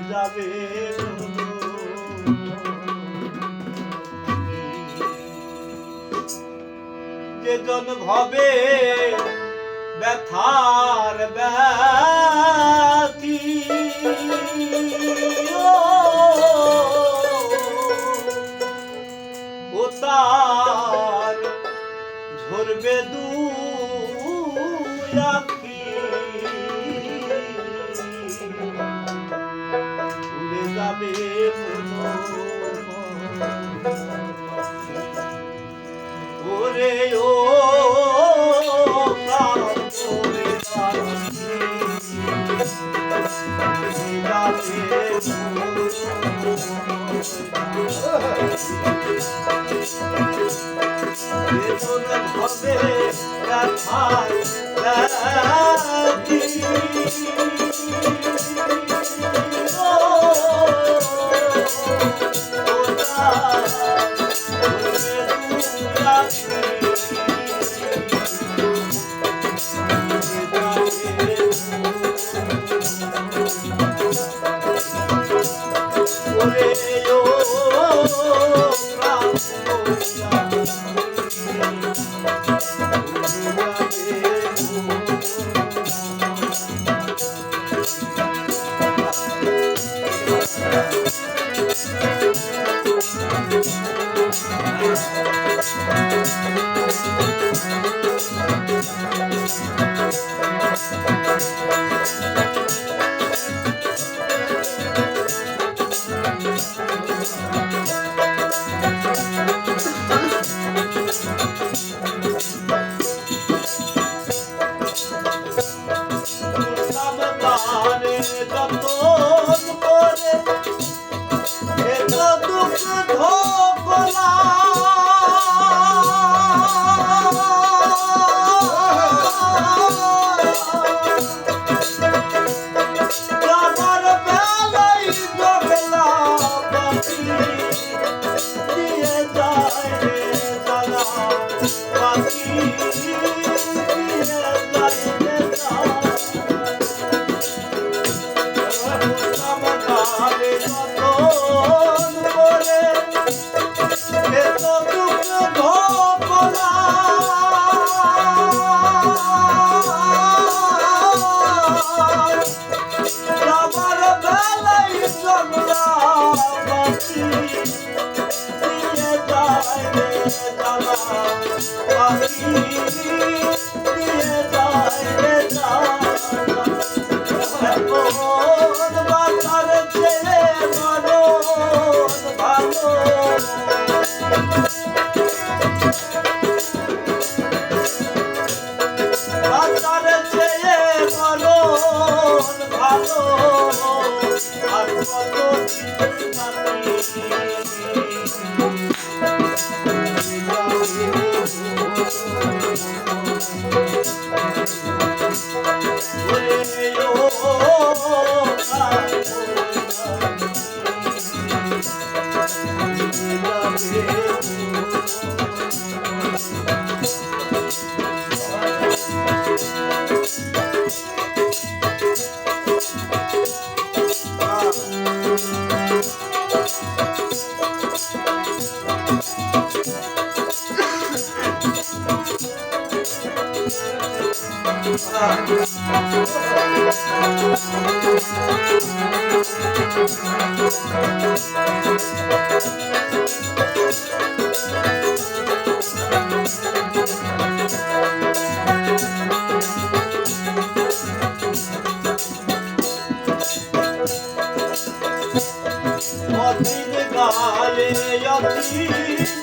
যাবে যে জন ভবে ব্যথার ব্যথি ও তার ঝরবে দুই আখি উড়ে যাবে ওরে ও হবে ব্যথার ব্যথি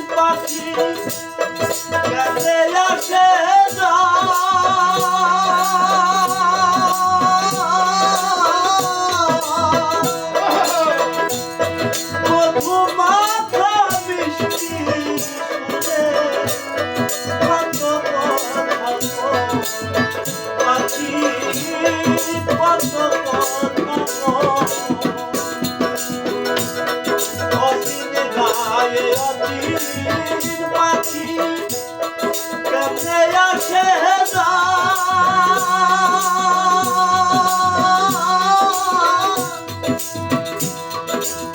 পাখি কেটে আসে মাথা বৃষ্টি পাখি কত পাখি কেমনে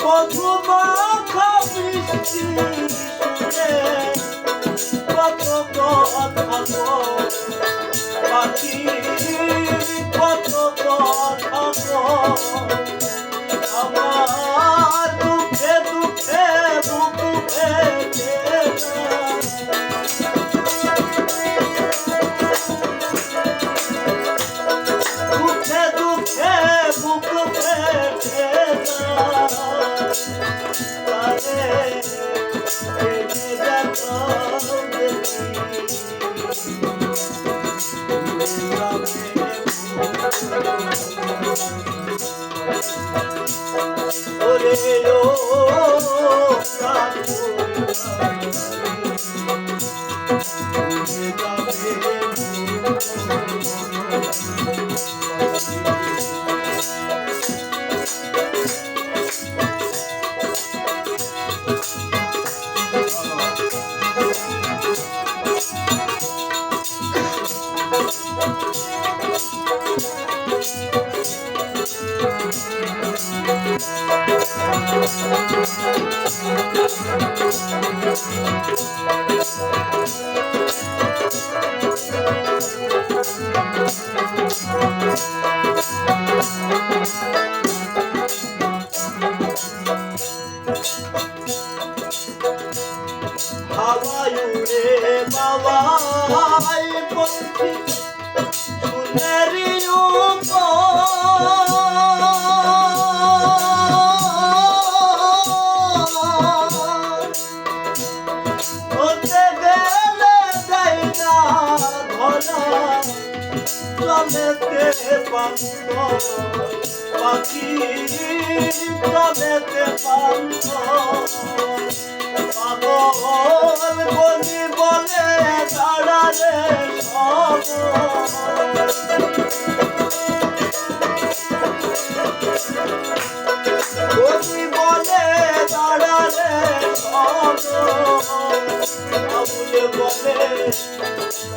মধু মাখা বৃষ্টি শুনে কত কথা গো পাখি কত কথা গো আমার দুঃখে দুঃখে বুক ফেটে দুঃখে দুঃখে বুক ফেটে তারে এনে দেখো ওরে ও হাওয়ায় উড়ে বাবাই পক্ষী সোনারি হতে গেলে যাই না ধরা চলেতে পান্ত পাখি চলেতে পান্ত পাগল বলি বলে দাঁড়ালে সব বলি বলে দাঁড়ালে সব আবুলে বলে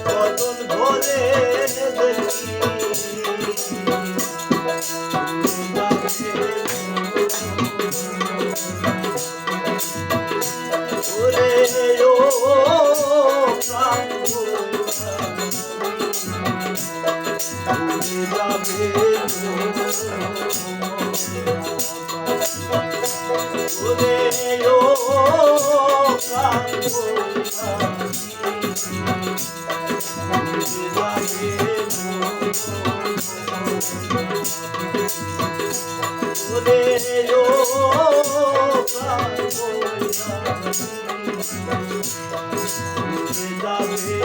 বদন ভরে দেখি ওরে ও প্রাণ যাবে ওরে ও প্রাণ ওরে ও প্রাণ যাবে